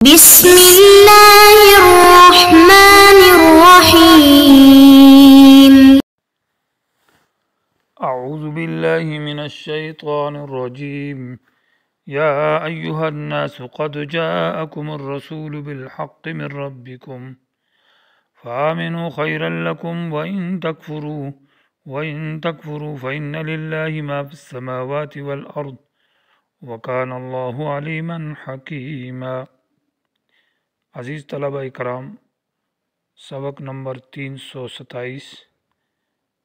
بسم الله الرحمن الرحيم. أعوذ بالله من الشيطان الرجيم. يا أيها الناس قد جاءكم الرسول بالحق من ربكم فآمنوا خيرا لكم وإن تكفروا فإن لله ما في السماوات والأرض وكان الله عليما حكيما۔ عزیز طلبہ اکرام، سبق نمبر 327،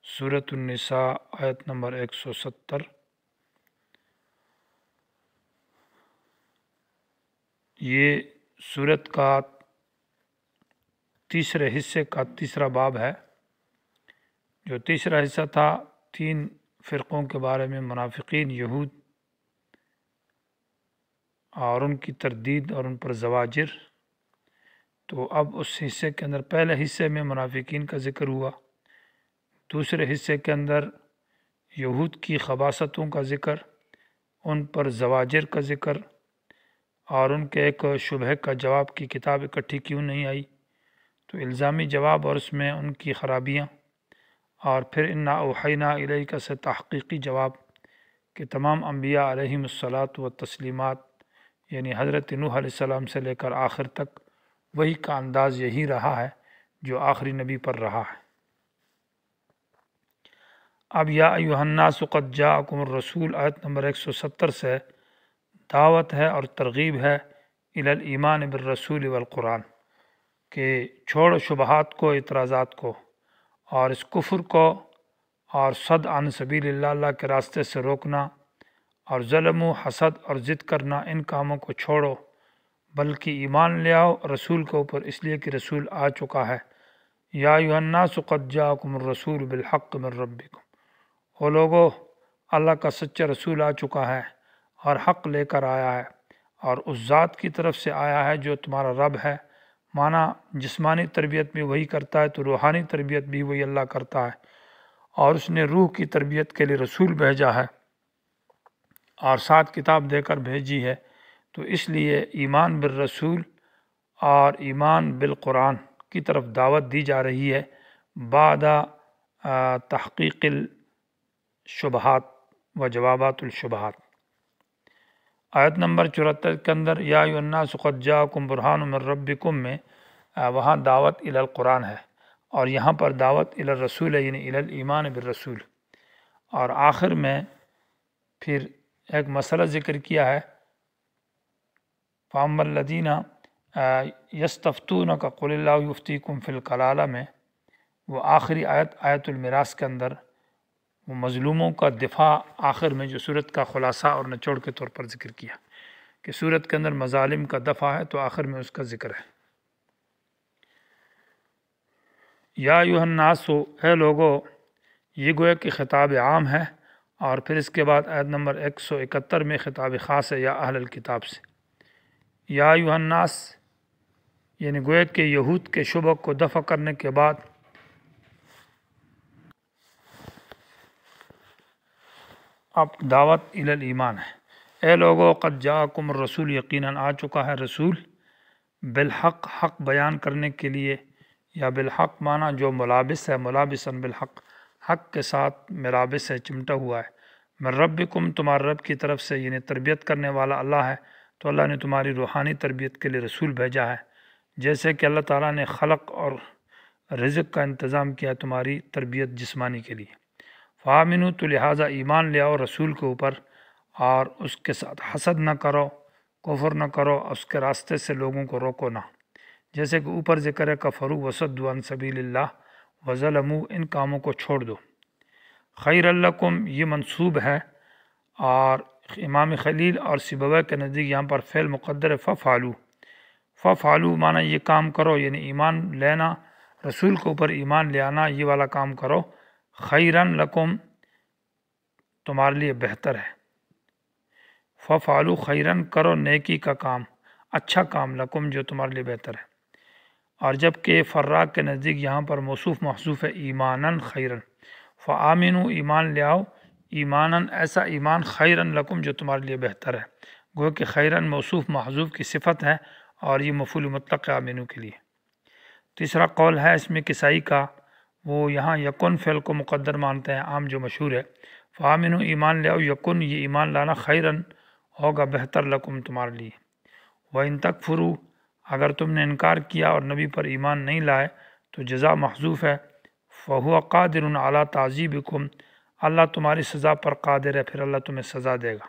سورۃ النساء، آیت نمبر 170۔ یہ سورت کا تیسرے حصے کا تیسرا باب ہے۔ جو تیسرا حصہ تھا 3 فرقوں کے بارے میں، منافقین، یہود اور ان کی تردید اور ان پر زواجر۔ تو اب اس حصے کے اندر پہلے حصے میں منافقین کا ذکر ہوا، دوسرے حصے کے اندر یہود کی خباثتوں کا ذکر، ان پر زواجر کا ذکر، اور ان کے ایک شبہ کا جواب کی کتاب اکٹھی کیوں نہیں آئی، تو الزامی جواب اور اس میں ان کی خرابیاں، اور پھر انا اوحینا الیک سے تحقیقی جواب کہ تمام انبیاء علیہم الصلاۃ والتسلیمات، یعنی حضرت نوح علیہ السلام سے لے کر آخر تک وہی کا انداز یہی رہا ہے جو آخری نبی پر رہا ہے۔ اب یا ایھا الناس قد جاءکم الرسول، آیت نمبر 170 سے دعوت ہے اور ترغیب ہے الی الایمان بالرسول والقرآن، کہ چھوڑ شبہات کو، اعتراضات کو، اور اس کفر کو، اور صد عن سبیل اللہ کے راستے سے روکنا، اور ظلم و حسد اور ضد کرنا، ان کاموں کو چھوڑو، بلکہ ایمان لے آؤ رسول کے اوپر، اس لیے کہ رسول آ چکا ہے۔ یا ایھا الناس قد جاءکم الرسول بالحق من ربکم، وہ لوگو، اللہ کا سچا رسول آ چکا ہے اور حق لے کر آیا ہے، اور اس ذات کی طرف سے آیا ہے جو تمہارا رب ہے۔ معنی جسمانی تربیت بھی وہی کرتا ہے تو روحانی تربیت بھی وہی اللہ کرتا ہے، اور اس نے روح کی تربیت کے لیے رسول بھیجا ہے اور ساتھ کتاب دے کر بھیجی ہے۔ تو اس لیے ایمان بالرسول اور ایمان بالقرآن کی طرف دعوت دی جا رہی ہے بعد تحقیق الشبہات و جوابات الشبہات۔ آیت نمبر 74 کے اندر یا ایھا الناس قد جاءکم برہان من ربکم میں وہاں دعوت الی القرآن ہے، اور یہاں پر دعوت الی الرسول ہے، یعنی الی الایمان بالرسول۔ اور آخر میں پھر ایک مسئلہ ذکر کیا ہے، فَأَمَّا الَّذِينَ يَسْتَفْتُونَكَ قُلِ اللَّهُ يُفْتِيكُمْ فِي الْكَلَالَةِ میں وہ آخری آیت، آیت المیراث کے اندر وہ مظلوموں کا دفاع آخر میں جو صورت کا خلاصہ اور نچوڑ کے طور پر ذکر کیا کہ صورت کے اندر مظالم کا دفاع ہے، تو آخر میں اس کا ذکر ہے۔ یا ایھا الناس، اے لوگو، یہ گویا کہ خطاب عام ہے، اور پھر اس کے بعد آیت نمبر 171 میں خطاب خاص ہے یا اہل الکتاب سے۔ یا ایھا الناس یعنی گویا کہ یہود کے شبہ کو دفع کرنے کے بعد اب دعوت الی الایمان ہے۔ اے لوگو، قد جاءکم الرسول، یقیناً آ چکا ہے رسول، بالحق، حق بیان کرنے کے لیے، یا بالحق معنی جو ملابس ہے، ملابساً بالحق، حق کے ساتھ ملابس ہے، چمٹا ہوا ہے، من ربکم، تمہارے رب کی طرف سے، یعنی تربیت کرنے والا اللہ ہے، تو اللہ نے تمہاری روحانی تربیت کے لیے رسول بھیجا ہے، جیسے کہ اللہ تعالیٰ نے خلق اور رزق کا انتظام کیا تمہاری تربیت جسمانی کے لیے۔ فآمنوا، تو لہٰذا ایمان لے آؤ رسول کے اوپر، اور اس کے ساتھ حسد نہ کرو، کفر نہ کرو، اس کے راستے سے لوگوں کو روکو نہ، جیسے کہ اوپر ذکر ہے کفروا وصدوا عن سبیل اللہ وظلموا، ان کاموں کو چھوڑ دو۔ خیر لکم، یہ منصوب ہے، اور امام خلیل اور سیبویہ کے نزدیک یہاں پر فعل مقدر ہے، ففعلوا، ففعلوا معنی یہ کام کرو، یعنی ایمان لینا، رسول کے اوپر ایمان لے آنا، یہ والا کام کرو، خیرن لکم، تمہارے لیے بہتر ہے، ففعلوا خیرن، کرو نیکی کا کام، اچھا کام، لکم جو تمہارے لیے بہتر ہے۔ اور جبکہ فراق کے نزدیک یہاں پر موصوف محذوف ہے، ایماناً خیرن، فآمنوا، ایمان لے آؤ، ایماناً ایسا ایمان، خیرن لکم جو تمہارے لیے بہتر ہے، گویا کہ خیرن موصوف محذوف کی صفت ہے، اور یہ مفعول مطلق ہے آمنو کے لیے۔ تیسرا قول ہے اس میں کسائی کا، وہ یہاں یکن فعل کو مقدر مانتے ہیں، عام جو مشہور ہے، فآمنو ایمان لے آؤ، یکن یہ ایمان لانا خیرن ہوگا بہتر لکم تمہارے لیے، وَإِن تکفروا اگر تم نے انکار کیا اور نبی پر ایمان نہیں لائے تو جزا محذوف ہے، فَهُوَ قادر علی تعذیبکم اللہ تمہاری سزا پر قادر ہے، پھر اللہ تمہیں سزا دے گا،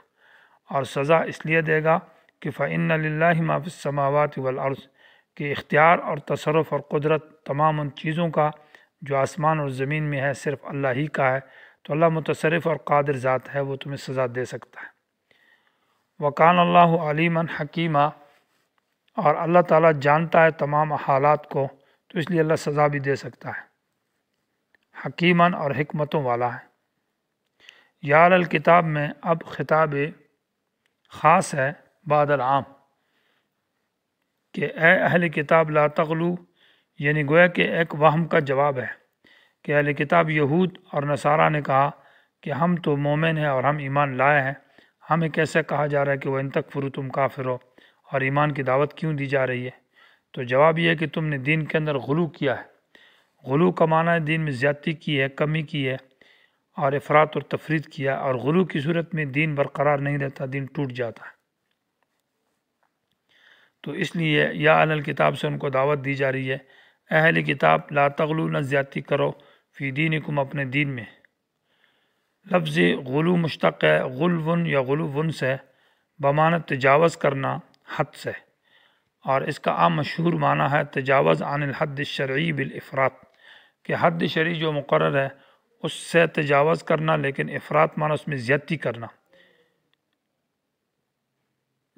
اور سزا اس لیے دے گا کہ فَإِنَّ لِلَّهِ مَا فِي السَّمَاوَاتِ وَالْأَرْضِ کہ اختیار اور تصرف اور قدرت تمام ان چیزوں کا جو آسمان اور زمین میں ہے صرف اللہ ہی کا ہے، تو اللہ متصرف اور قادر ذات ہے، وہ تمہیں سزا دے سکتا ہے۔ وَكَانَ اللَّهُ عَلِيمًا حَكِيمًا اور اللہ تعالیٰ جانتا ہے تمام حالات کو، تو اس لیے اللہ سزا بھی دے سکتا ہے، حکیماً اور حکمتوں والا ہے۔ یا اہل الکتاب میں اب خطاب خاص ہے بعد العام کہ اے اہل کتاب لا تغلو، یعنی گویا کہ ایک وہم کا جواب ہے کہ اہل کتاب یہود اور نصارہ نے کہا کہ ہم تو مومن ہیں اور ہم ایمان لائے ہیں، ہمیں کیسے کہا جا رہا ہے کہ وہ ان تکفروا تم کافر ہو، اور ایمان کی دعوت کیوں دی جا رہی ہے؟ تو جواب یہ ہے کہ تم نے دین کے اندر غلو کیا ہے۔ غلو کا معنی ہے دین میں زیادتی کی ہے، کمی کی ہے، اور افراط اور تفرید کیا، اور غلو کی صورت میں دین برقرار نہیں رہتا، دین ٹوٹ جاتا ہے۔ تو اس لیے یا اہل الکتاب سے ان کو دعوت دی جا رہی ہے، اہل کتاب لا تغلو نہ زیادتی کرو فی دینکم اپنے دین میں۔ لفظ غلو مشتق ہے غلون یا غلوون سے، بمعنی تجاوز کرنا حد سے، اور اس کا عام مشہور معنی ہے تجاوز عن الحد الشرعی بالافراط کہ حد شرعی جو مقرر ہے اس سے تجاوز کرنا، لیکن افراط معنی اس میں زیادتی کرنا۔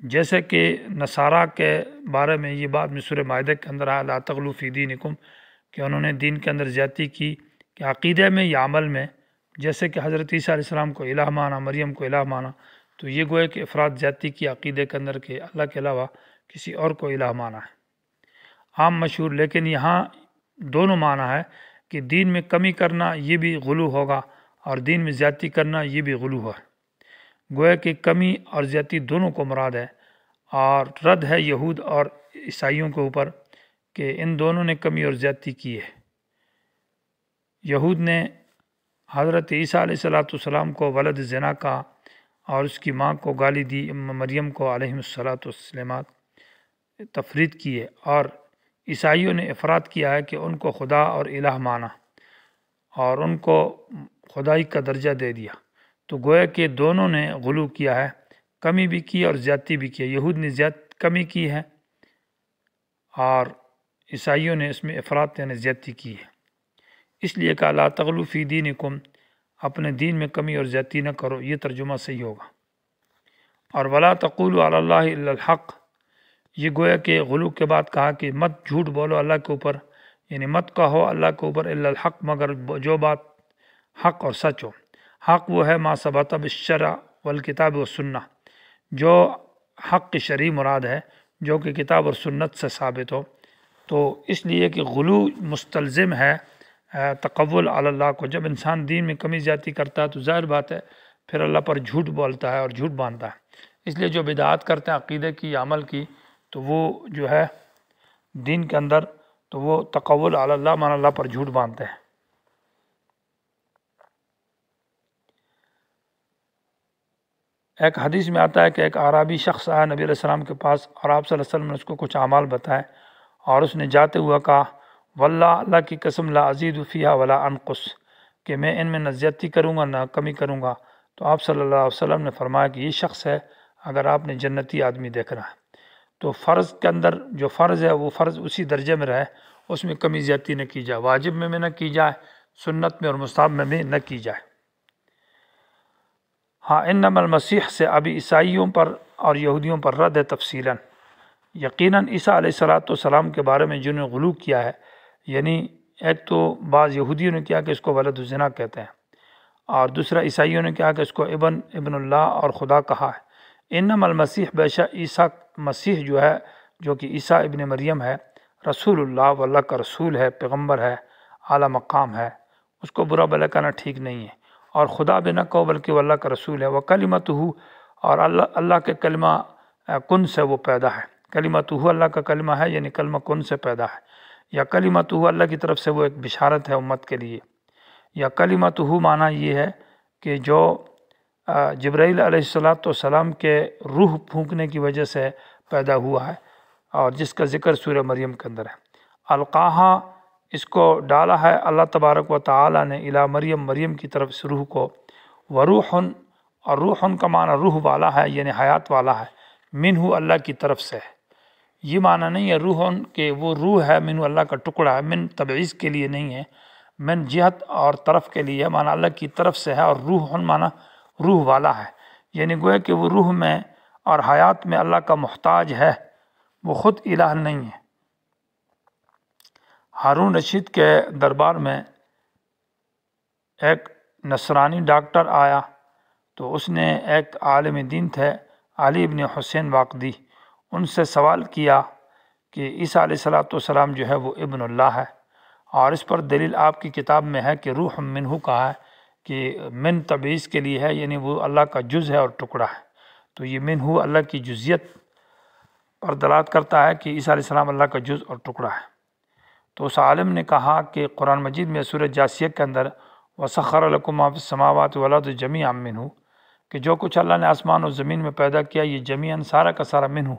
جیسے کہ نصارہ کے بارے میں یہ بات میں سورہ مائدہ کے اندر آیا لا تغلو فی دینکم کہ انہوں نے دین کے اندر زیادتی کی کہ عقیدے میں یا عمل میں، جیسے کہ حضرت عیسیٰ علیہ السلام کو الہ مانا، مریم کو الہ مانا، تو یہ گویا کہ افراد زیادتی کی عقیدے کے اندر کہ اللہ کے علاوہ کسی اور کو الہ مانا ہے، عام مشہور۔ لیکن یہاں دونوں معنی ہے کہ دین میں کمی کرنا یہ بھی غلو ہوگا، اور دین میں زیادتی کرنا یہ بھی غلو ہے۔ گویا کہ کمی اور زیادتی دونوں کو مراد ہے، اور رد ہے یہود اور عیسائیوں کے اوپر کہ ان دونوں نے کمی اور زیادتی کی ہے۔ یہود نے حضرت عیسیٰ علیہ السلام کو ولد زنا کہا اور اس کی ماں کو گالی دی، مریم کو علیہ السلام تفرید کی ہے، اور عیسائیوں نے افراد کیا ہے کہ ان کو خدا اور الہ مانا اور ان کو خدائی کا درجہ دے دیا۔ تو گویا کہ دونوں نے غلو کیا ہے، کمی بھی کی اور زیادتی بھی کی ہے۔ یہود نے کمی کی ہے اور عیسائیوں نے اس میں افراط یعنی زیادتی کی ہے۔ اس لیے کہ لا تغلو فی دینکم اپنے دین میں کمی اور زیادتی نہ کرو، یہ ترجمہ صحیح ہوگا۔ اور ولا تقولوا علی اللہ الا الحق، یہ گویا کہ غلو کے بعد کہا کہ مت جھوٹ بولو اللہ کے اوپر، یعنی مت کہو اللہ کے اوپر الا الحق مگر جو بات حق اور سچ ہو۔ حق وہ ہے ما ثبت بالشرع والکتاب والسنہ، جو حق کی شرعی مراد ہے جو کہ کتاب اور سنت سے ثابت ہو۔ تو اس لیے کہ غلو مستلزم ہے تقول علی اللہ کو۔ جب انسان دین میں کمی زیادتی کرتا ہے تو ظاہر بات ہے پھر اللہ پر جھوٹ بولتا ہے اور جھوٹ باندھتا ہے۔ اس لیے جو بدعات کرتے ہیں عقیدے کی یا عمل کی، تو وہ جو ہے دین کے اندر تو وہ تقول علی اللہ مان اللہ پر جھوٹ باندھتے ہیں۔ ایک حدیث میں آتا ہے کہ ایک اعرابی شخص آیا نبی علیہ السلام کے پاس، اور آپ صلی اللہ علیہ وسلم نے اس کو کچھ اعمال بتائے، اور اس نے جاتے ہوا کہا واللہ اللہ کی قسم لا ازید فیہا ولا انقص کہ میں ان میں نہ زیادتی کروں گا نہ کمی کروں گا۔ تو آپ صلی اللہ علیہ وسلم نے فرمایا کہ یہ شخص ہے اگر آپ نے جنتی آدمی دیکھ رہا ہے، تو فرض کے اندر جو فرض ہے وہ فرض اسی درجے میں رہے، اس میں کمی زیادتی نہ کی جائے، واجب میں نہ کی جائے، سنت میں اور مستحب میں بھی نہ کی جائے۔ ہاں انما المسیح سے ابھی عیسائیوں پر اور یہودیوں پر رد ہے تفصیلاً۔ یقیناً عیسیٰ علیہ السلام کے بارے میں جنہوں نے غلو کیا ہے، یعنی ایک تو بعض یہودیوں نے کیا کہ اس کو ولد الزنا کہتے ہیں، اور دوسرا عیسائیوں نے کہا کہ اس کو ابن اللہ اور خدا کہا ہے۔ انما المسیح بے شک عیسیٰ مسیح جو ہے جو کہ عیسیٰ ابن مریم ہے، رسول اللہ واللہ کا رسول ہے، پیغمبر ہے، اعلیٰ مقام ہے، اس کو برا بھلا کہنا ٹھیک نہیں ہے، اور خدا بھی نہ کہو بلکہ وہ اللہ کا رسول ہے۔ وکلمتہ اور اللہ کے کلمہ کن سے وہ پیدا ہے، کلمتہ اللہ کا کلمہ ہے یعنی کلمہ کن سے پیدا ہے، یا کلمتہ اللہ کی طرف سے وہ ایک بشارت ہے امت کے لیے، یا کلمتہ معنی یہ ہے کہ جو جبرائیل علیہ السلام کے روح پھونکنے کی وجہ سے پیدا ہوا ہے، اور جس کا ذکر سورہ مریم کے اندر ہے۔ القاہا اس کو ڈالا ہے اللہ تبارک و تعالی نے الی مریم، مریم کی طرف اس روح کو، وروح، اور روح کا معنی روح والا ہے یعنی حیات والا ہے، منہ اللہ کی طرف سے ہے۔ یہ معنی نہیں ہے روح کہ وہ روح ہے، منہ اللہ کا ٹکڑا ہے، من تبعیض کے لیے نہیں ہے، من جہت اور طرف کے لیے معنی اللہ کی طرف سے ہے، اور روح معنی روح والا ہے، یعنی گویا کہ وہ روح میں اور حیات میں اللہ کا محتاج ہے، وہ خود الہ نہیں ہے۔ ہارون رشید کے دربار میں ایک نصرانی ڈاکٹر آیا، تو اس نے ایک عالم دین تھے علی ابن حسین واقدی، ان سے سوال کیا کہ عیسیٰ علیہ السلام جو ہے وہ ابن اللہ ہے، اور اس پر دلیل آپ کی کتاب میں ہے کہ روح منہ کہا ہے کہ من تبعیض کے لیے ہے، یعنی وہ اللہ کا جز ہے اور ٹکڑا ہے، تو یہ منہ اللہ کی جزیت پر دلالت کرتا ہے کہ عیسیٰ علیہ السلام اللہ کا جز اور ٹکڑا ہے۔ تو اس عالم نے کہا کہ قرآن مجید میں سورہ جاسیہ کے اندر وَسَخَّرَ لَكُم مَّا فِي السَّمَاوَاتِ وَالْأَرْضِ جَمِيعًا مِّنْهُ، کہ جو کچھ اللہ نے آسمان اور زمین میں پیدا کیا یہ جمیعاً سارا کا سارا منہ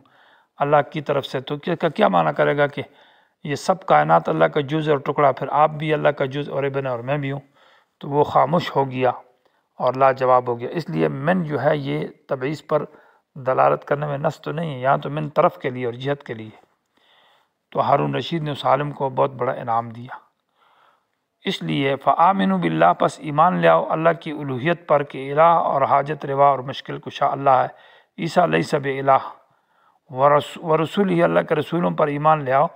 اللہ کی طرف سے۔ تو کیا معنی کرے گا کہ یہ سب کائنات اللہ کا جز اور ٹکڑا، پھر آپ بھی اللہ کا جز اور ابن اور میں بھی ہوں؟ تو وہ خاموش ہو گیا اور لاجواب ہو گیا۔ اس لیے من جو ہے یہ تبعیض پر دلالت کرنے میں نص تو نہیں ہے، یہاں تو من طرف کے لیے اور جہت کے لیے۔ تو ہارون رشید نے اس عالم کو بہت بڑا انعام دیا۔ اس لیے فآمنوا باللہ، پس ایمان لے آؤ اللہ کی الوہیت پر کہ الہ اور حاجت روا اور مشکل کشا اللہ ہے، عیسیٰ لیس بإلہ، ورسول ہی اللہ کے رسولوں پر ایمان لے آؤ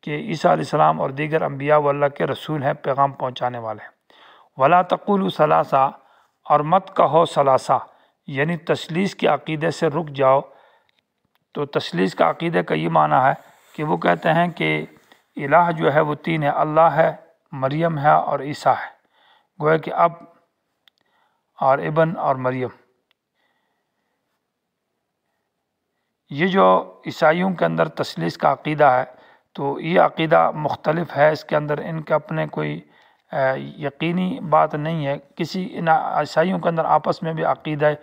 کہ عیسیٰ علیہ السلام اور دیگر انبیاء و اللہ کے رسول ہیں، پیغام پہنچانے والے ہیں۔ ولا تقولوا ثلاثہ، اور مت کہو ثلاثہ، یعنی تثلیث کے عقیدے سے رک جاؤ۔ تو تثلیث کا عقیدے کا یہ معنی ہے کہ وہ کہتے ہیں کہ الہ جو ہے وہ تین ہے، اللہ ہے، مریم ہے اور عیسیٰ ہے، گویا کہ اب اور ابن اور مریم۔ یہ جو عیسائیوں کے اندر تثلیث کا عقیدہ ہے، تو یہ عقیدہ مختلف ہے، اس کے اندر ان کے اپنے کوئی یقینی بات نہیں ہے، ان عیسائیوں کے اندر آپس میں بھی عقیدہ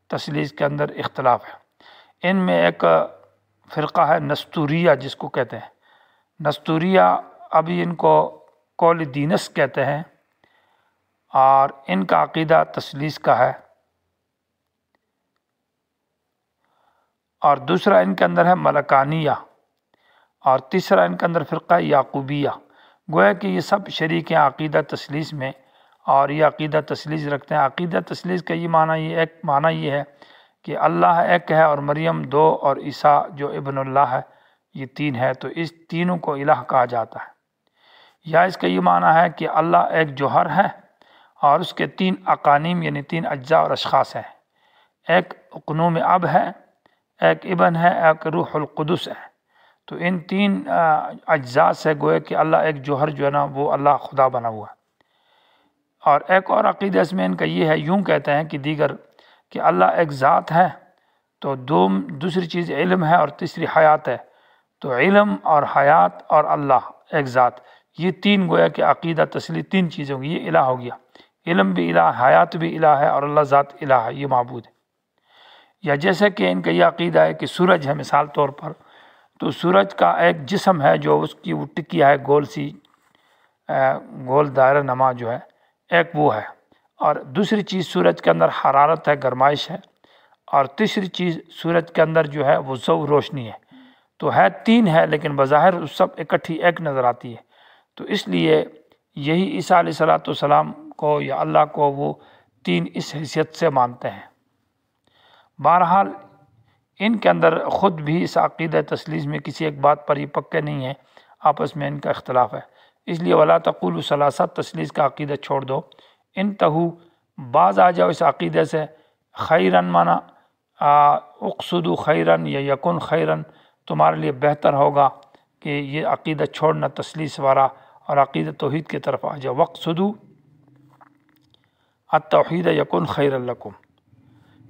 تثلیث کے اندر اختلاف ہے۔ ان میں ایک فرقہ ہے نستوریہ جس کو کہتے ہیں، نستوریہ ابھی ان کو قول دینس کہتے ہیں، اور ان کا عقیدہ تثلیث کا ہے۔ اور دوسرا ان کے اندر ہے ملکانیہ، اور تیسرا ان کے اندر فرقہ یعقوبیہ، گویا کہ یہ سب شریک ہیں عقیدہ تثلیث میں، اور یہ عقیدہ تثلیث رکھتے ہیں۔ عقیدہ تثلیث کا یہ معنی یہ ہے کہ اللہ ایک ہے اور مریم دو اور عیسیٰ جو ابن اللہ ہے یہ تین ہے، تو اس تینوں کو الہ کہا جاتا ہے۔ یا اس کا یہ معنی ہے کہ اللہ ایک جوہر ہے اور اس کے تین اقانیم یعنی تین اجزاء اور اشخاص ہیں، ایک اقنوم اب ہے، ایک ابن ہے، ایک روح القدس ہے۔ تو ان تین اجزاء سے گویا کہ اللہ ایک جوہر جو ہے نا وہ اللہ خدا بنا ہوا ہے۔ اور ایک اور عقیدہ اس میں ان کا یہ ہے، یوں کہتے ہیں کہ دیگر کہ اللہ ایک ذات ہے، تو دوسری چیز علم ہے اور تیسری حیات ہے، تو علم اور حیات اور اللہ ایک ذات، یہ تین گویا کہ عقیدہ تثلیث تین چیزیں ہوگی، یہ الہ ہو گیا، علم بھی الہ، حیات بھی الہ ہے اور اللہ ذات الہ ہے، یہ معبود ہے۔ یا جیسے کہ ان کا یہ عقیدہ ہے کہ سورج ہے مثال طور پر، تو سورج کا ایک جسم ہے جو اس کی وہ ٹکیا ہے گول دائرہ نما جو ہے، ایک وہ ہے، اور دوسری چیز سورج کے اندر حرارت ہے، گرمائش ہے، اور تیسری چیز سورج کے اندر جو ہے وہ ضوء روشنی ہے۔ تو ہے تین ہے لیکن بظاہر سب اکٹھی ایک نظر آتی ہے۔ تو اس لیے یہی عیسیٰ علیہ السلام کو یا اللہ کو وہ تین اس حیثیت سے مانتے ہیں۔ بہرحال ان کے اندر خود بھی اس عقیدہ تثلیث میں کسی ایک بات پر یہ پکے نہیں ہیں، آپس میں ان کا اختلاف ہے۔ اس لیے ولا تقولوا ثلاثہ، تثلیث کا عقیدہ چھوڑ دو، انتہو، باز آ جاؤ اس عقیدے سے، خیرن مانا اقصدوا خیرن یا یکن خیرن، تمہارے لیے بہتر ہوگا کہ یہ عقیدہ چھوڑنا تثلیث والا اور عقیدہ توحید کی طرف آ جاؤ، وقصدوا التوحید یکن خیر لکم۔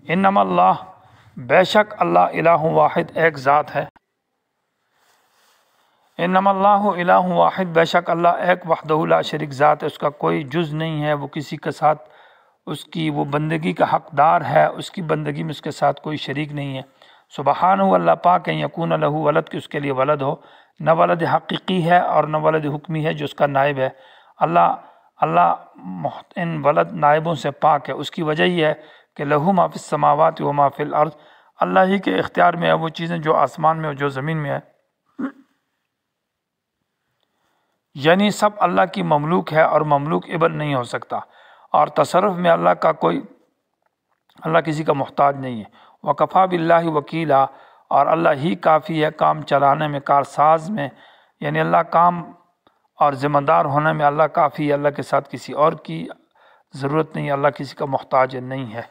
انما اللہ، بے شک اللہ الہ واحد ایک ذات ہے، انما اللہ الہ واحد، بے شک اللہ ایک وحدہ لا شریک ذات ہے، اس کا کوئی جز نہیں ہے، وہ کسی کے ساتھ اس کی وہ بندگی کا حقدار ہے، اس کی بندگی میں اس کے ساتھ کوئی شریک نہیں ہے۔ سبحانہ، اللہ پاک ہے، یکون لہ ولد، کہ اس کے لیے ولد ہو، نہ ولد حقیقی ہے اور نہ ولد حکمی ہے جو اس کا نائب ہے۔ اللہ ان ولد نائبوں سے پاک ہے۔ اس کی وجہ یہ ہے کہ لہو ما فی السماوات و ما فی الارض، اللہ ہی کے اختیار میں ہے وہ چیزیں جو آسمان میں اور جو زمین میں ہے، یعنی سب اللہ کی مملوک ہے اور مملوک ابن نہیں ہو سکتا، اور تصرف میں اللہ کسی کا محتاج نہیں ہے۔ وکفیٰ باللہ وکیلا، اور اللہ ہی کافی ہے کام چلانے میں، کارساز میں، یعنی اللہ کام اور ذمہ دار ہونے میں اللہ کافی ہے، اللہ کے ساتھ کسی اور کی ضرورت نہیں، اللہ کسی کا محتاج نہیں ہے۔